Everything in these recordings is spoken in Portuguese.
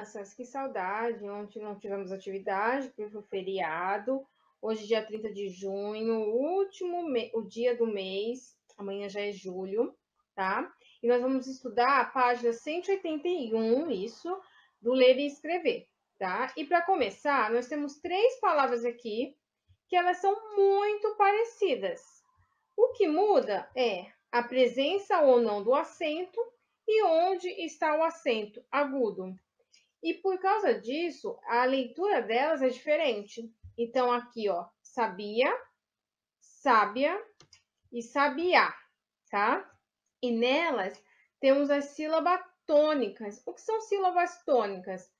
crianças, que saudade. Ontem não tivemos atividade, porque foi feriado. Hoje, dia 30 de junho, o dia do mês. Amanhã já é julho, tá? E nós vamos estudar a página 181, isso, do ler e escrever, tá? E para começar, nós temos 3 palavras aqui, que elas são muito parecidas. O que muda é a presença ou não do acento e onde está o acento agudo. E por causa disso, a leitura delas é diferente. Então, aqui, ó, sabia, sábia e sabiá, tá? E nelas temos as sílabas tônicas. O que são sílabas tônicas?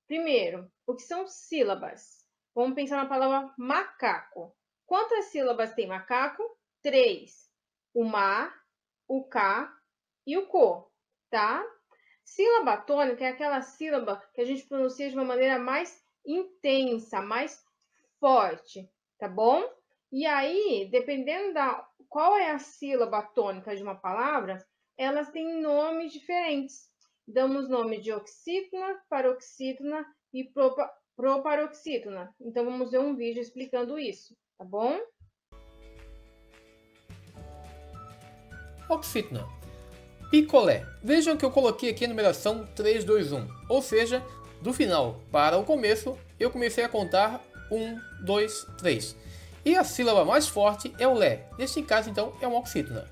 Primeiro, o que são sílabas? Vamos pensar na palavra macaco. Quantas sílabas tem macaco? 3. O ma, o ca e o co, tá? Sílaba tônica é aquela sílaba que a gente pronuncia de uma maneira mais intensa, mais forte, tá bom? E aí, dependendo qual é a sílaba tônica de uma palavra, elas têm nomes diferentes. Damos nome de oxítona, paroxítona e proparoxítona. Então, vamos ver um vídeo explicando isso, tá bom? Oxítona. Picolé. Vejam que eu coloquei aqui a numeração 3, 2, 1. Ou seja, do final para o começo, eu comecei a contar 1, 2, 3. E a sílaba mais forte é o Lé. Neste caso, então, é uma oxítona.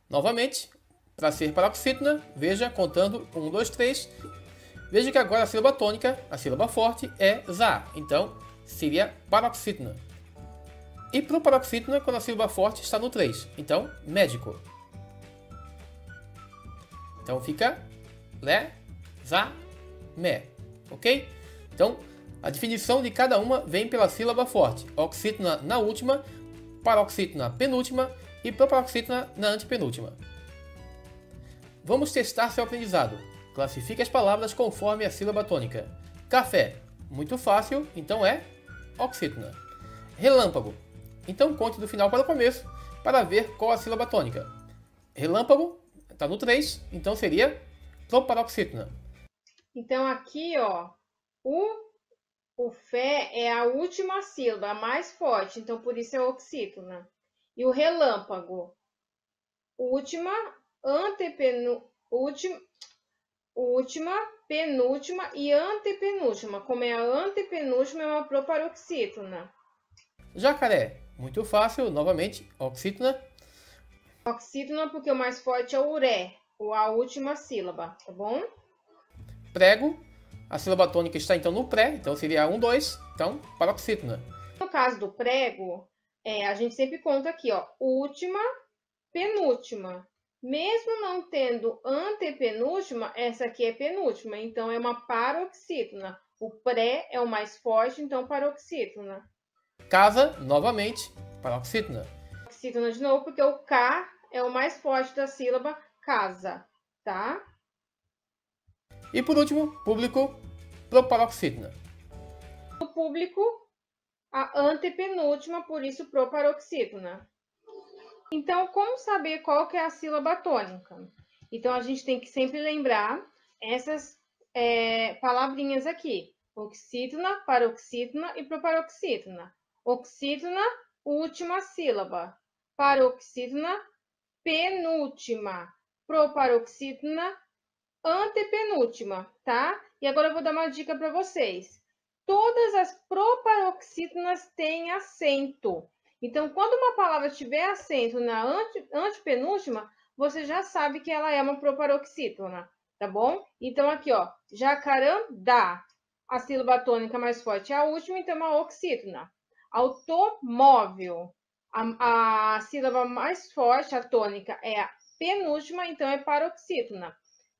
Novamente, para ser paroxítona, veja contando 1, 2, 3. Veja que agora a sílaba tônica, a sílaba forte, é Zá. Então, seria paroxítona. E proparoxítona quando a sílaba forte está no 3. Então, médico. Então fica Lé, Zá, Mé, ok? Então, a definição de cada uma vem pela sílaba forte. Oxítona na última, paroxítona penúltima e proparoxítona na antepenúltima. Vamos testar seu aprendizado. Classifique as palavras conforme a sílaba tônica. Café, muito fácil, então é oxítona. Relâmpago, então conte do final para o começo para ver qual a sílaba tônica. Relâmpago está no 3, então seria proparoxítona. Então, aqui, ó, o fé é a última sílaba, a mais forte, então por isso é oxítona. E o relâmpago, última, penúltima e antepenúltima. Como é a antepenúltima, é uma proparoxítona. Jacaré, muito fácil, novamente, oxítona. Oxítona porque o mais forte é o ré, ou a última sílaba, tá bom? Prego, a sílaba tônica está então no pré, então seria 1, 2, então paroxítona. No caso do prego, a gente sempre conta aqui, ó, última, penúltima. Mesmo não tendo antepenúltima, essa aqui é penúltima, então é uma paroxítona. O pré é o mais forte, então paroxítona. Casa, novamente, paroxítona. Paroxítona de novo, porque o K é o mais forte da sílaba casa, tá? E por último, público, proparoxítona. O público, a antepenúltima, por isso proparoxítona. Então, como saber qual que é a sílaba tônica? Então, a gente tem que sempre lembrar essas palavrinhas aqui. Oxítona, paroxítona e proparoxítona. Oxítona, última sílaba. Paroxítona, penúltima. Proparoxítona, antepenúltima, tá? E agora eu vou dar uma dica para vocês. Todas as proparoxítonas têm acento. Então, quando uma palavra tiver acento na antepenúltima, você já sabe que ela é uma proparoxítona, tá bom? Então, aqui, ó, jacarandá. A sílaba tônica mais forte é a última, então é uma oxítona. Automóvel. A sílaba mais forte, a tônica, é a penúltima, então é paroxítona.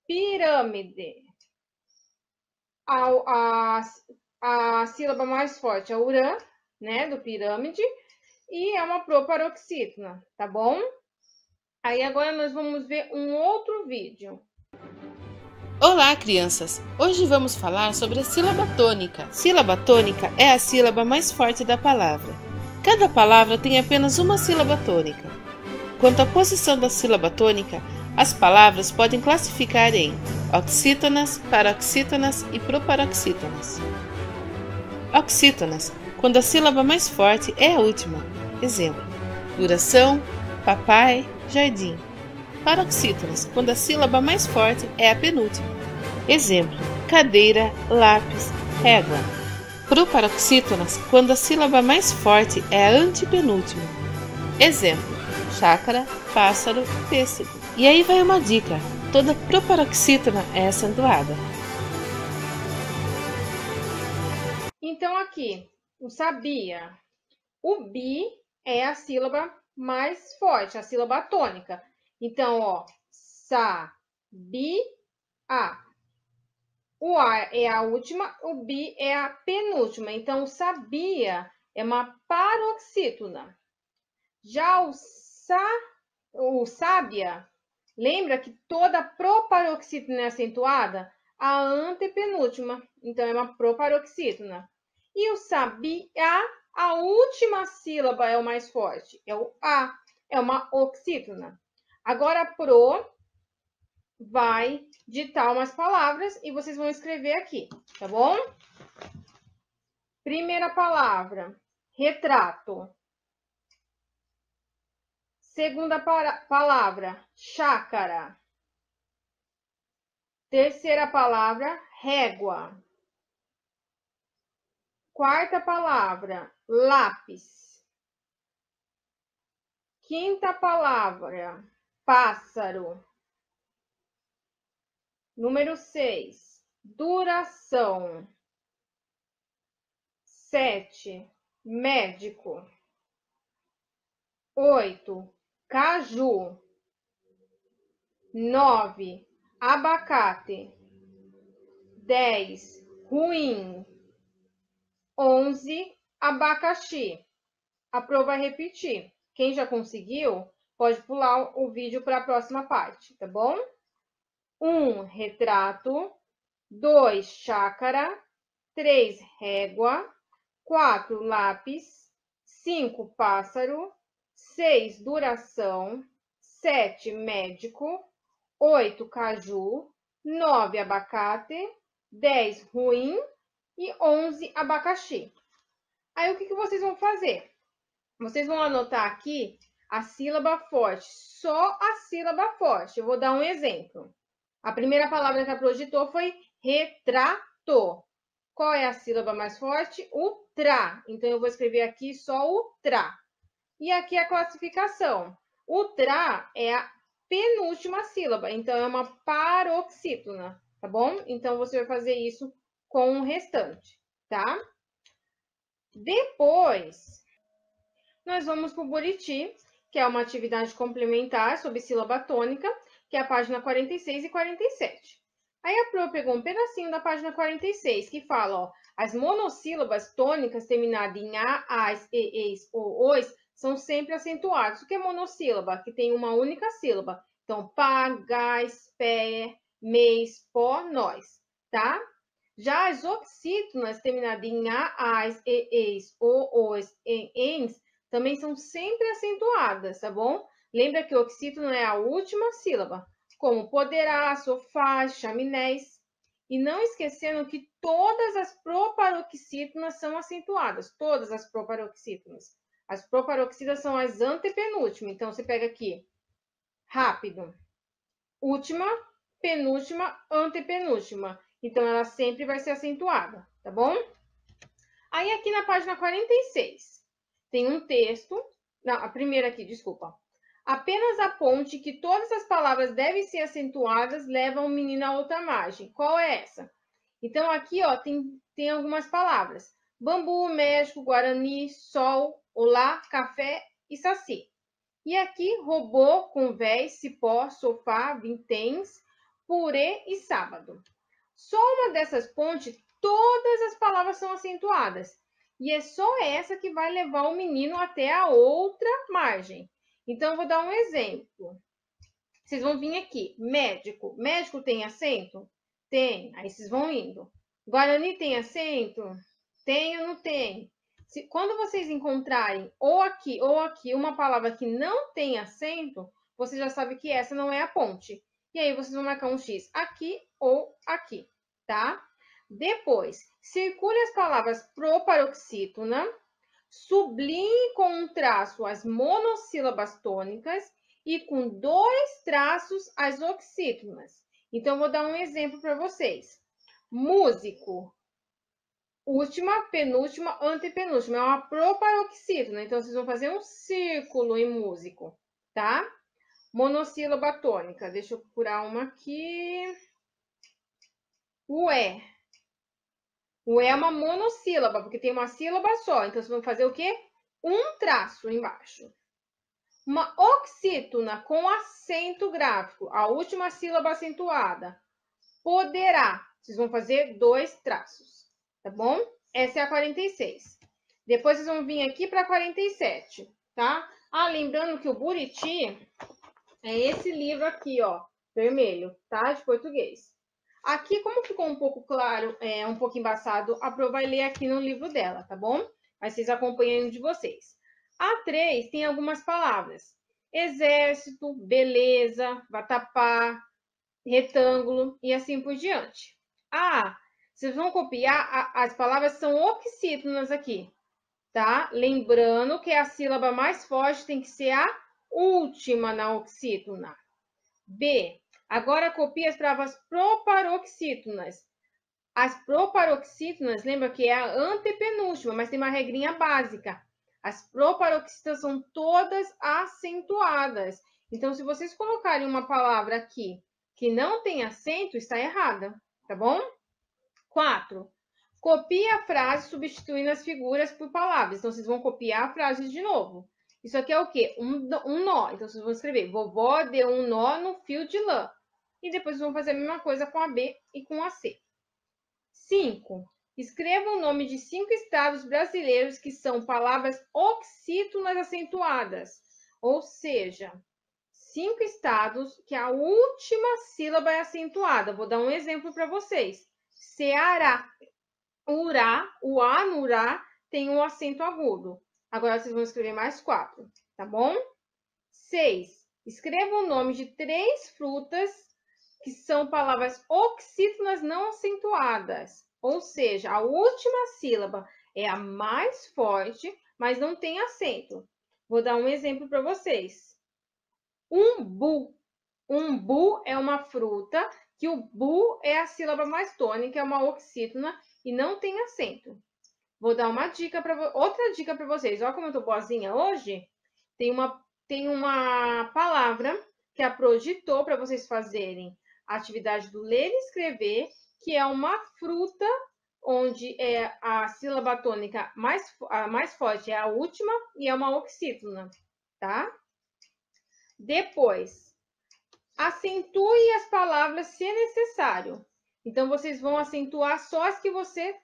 Pirâmide. A sílaba mais forte é urã, né, do pirâmide, e é uma proparoxítona, tá bom? Aí agora nós vamos ver um outro vídeo. Olá, crianças! Hoje vamos falar sobre a sílaba tônica. Sílaba tônica é a sílaba mais forte da palavra. Cada palavra tem apenas uma sílaba tônica. Quanto à posição da sílaba tônica, As palavras podem classificar em oxítonas, paroxítonas e proparoxítonas. Oxítonas, quando a sílaba mais forte é a última. Exemplo: duração, papai, jardim. Paroxítonas, quando a sílaba mais forte é a penúltima. Exemplo: cadeira, lápis, régua. Proparoxítonas, quando a sílaba mais forte é a antepenúltima. Exemplo: chácara, pássaro, pêssego. E aí vai uma dica: toda proparoxítona é acentuada. Então, aqui, o sabia. O bi é a sílaba mais forte, a sílaba tônica. Então, ó, sa-bi-a. O A é a última, o bi é a penúltima. Então, o sabia é uma paroxítona. Já o sábia, lembra que toda proparoxítona é acentuada? A antepenúltima. Então, é uma proparoxítona. E o sabia, a última sílaba é o mais forte. É o A. É uma oxítona. Agora, pro vai ditar umas palavras e vocês vão escrever aqui, tá bom? Primeira palavra, retrato. Segunda palavra, chácara. Terceira palavra, régua. Quarta palavra, lápis. Quinta palavra, pássaro. Número 6, duração. 7, médico. 8, caju. 9, abacate. 10, ruim. 11, abacaxi. A Pro vai repetir. Quem já conseguiu, pode pular o vídeo para a próxima parte, tá bom? 1, retrato. 2, chácara. 3, régua. 4, lápis. 5, pássaro. 6, duração. 7, médico. 8, caju. 9, abacate. 10, ruim. E 11, abacaxi. Aí, o que vocês vão fazer? Vocês vão anotar aqui a sílaba forte, só a sílaba forte. Eu vou dar um exemplo. A primeira palavra que a Pro ditou foi retrato. Qual é a sílaba mais forte? O tra. Então, eu vou escrever aqui só o tra. E aqui a classificação. O tra é a penúltima sílaba, então é uma paroxítona, tá bom? Então, você vai fazer isso com o restante, tá? Depois, nós vamos para o Buriti, que é uma atividade complementar sobre sílaba tônica, que é a página 46 e 47. Aí a Pro pegou um pedacinho da página 46, que fala, ó, as monossílabas tônicas terminadas em a, as, e, eis ou ois são sempre acentuadas. O que é monossílaba? Que tem uma única sílaba. Então, pá, gás, pé, mês, pó, nós, tá? Já as oxítonas terminadas em a, as, e, eis, ou, os, em, ens, também são sempre acentuadas, tá bom? Lembra que oxítona é a última sílaba, como poderá, sofá, chaminés. E não esquecendo que todas as proparoxítonas são acentuadas, todas as proparoxítonas. As proparoxítonas são as antepenúltimas, então você pega aqui, rápido, última, penúltima, antepenúltima. Então, ela sempre vai ser acentuada, tá bom? Aí, aqui na página 46, tem um texto. Não, a primeira aqui, desculpa. Apenas a ponte que todas as palavras devem ser acentuadas leva o menino a outra margem. Qual é essa? Então, aqui, ó, tem algumas palavras. Bambu, México, Guarani, sol, olá, café e saci. E aqui, robô, convés, cipó, sofá, vinténs, purê e sábado. Só uma dessas pontes, todas as palavras são acentuadas. E é só essa que vai levar o menino até a outra margem. Então, eu vou dar um exemplo. Vocês vão vir aqui. Médico. Médico tem acento? Tem. Aí vocês vão indo. Guarani tem acento? Tem ou não tem? Quando vocês encontrarem ou aqui uma palavra que não tem acento, você já sabe que essa não é a ponte. E aí, vocês vão marcar um X aqui ou aqui, tá? Depois, circule as palavras proparoxítona, sublinhe com um traço as monossílabas tônicas e com 2 traços as oxítonas. Então, vou dar um exemplo para vocês. Músico. Última, penúltima, antepenúltima. É uma proparoxítona. Então, vocês vão fazer um círculo em músico, tá? Monossílaba tônica. Deixa eu procurar uma aqui. Ué. Ué é uma monossílaba, porque tem uma sílaba só. Então, vocês vão fazer o quê? Um traço embaixo. Uma oxítona com acento gráfico. A última sílaba acentuada. Poderá. Vocês vão fazer 2 traços, tá bom? Essa é a 46. Depois vocês vão vir aqui para a 47, tá? Ah, lembrando que o Buriti é esse livro aqui, ó, vermelho, tá? De português. Aqui, como ficou um pouco claro, um pouco embaçado, a Pro vai ler aqui no livro dela, tá bom? Mas vocês acompanham de vocês. A 3 tem algumas palavras. Exército, beleza, vatapá, retângulo e assim por diante. Ah, vocês vão copiar, as palavras são oxítonas aqui, tá? Lembrando que a sílaba mais forte tem que ser a última na oxítona. B, agora copia as palavras proparoxítonas. As proparoxítonas, lembra que é a antepenúltima, mas tem uma regrinha básica. As proparoxítonas são todas acentuadas. Então, se vocês colocarem uma palavra aqui que não tem acento, está errada, tá bom? 4. Copie a frase substituindo as figuras por palavras. Então, vocês vão copiar a frase de novo. Isso aqui é o quê? Um nó. Então, vocês vão escrever: vovó deu um nó no fio de lã. E depois vão fazer a mesma coisa com a B e com a C. 5. Escreva o nome de 5 estados brasileiros que são palavras oxítonas acentuadas. Ou seja, 5 estados que a última sílaba é acentuada. Vou dar um exemplo para vocês. Ceará. Urá, o A no Urá tem um acento agudo. Agora vocês vão escrever mais 4, tá bom? 6. Escreva o nome de 3 frutas que são palavras oxítonas não acentuadas. Ou seja, a última sílaba é a mais forte, mas não tem acento. Vou dar um exemplo para vocês. Umbu. Umbu é uma fruta que o bu é a sílaba mais tônica, é uma oxítona e não tem acento. Vou dar uma dica outra dica para vocês. Olha como eu tô boazinha hoje. Tem uma palavra que a Pro ditou para vocês fazerem a atividade do ler e escrever, que é uma fruta onde a sílaba tônica a mais forte é a última e é uma oxítona, tá? Depois, acentue as palavras se necessário. Então, vocês vão acentuar só as que você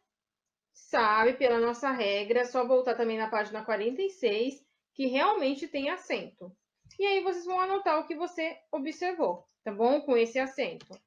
sabe, pela nossa regra. É só voltar também na página 46, que realmente tem acento. E aí, vocês vão anotar o que você observou, tá bom? Com esse acento.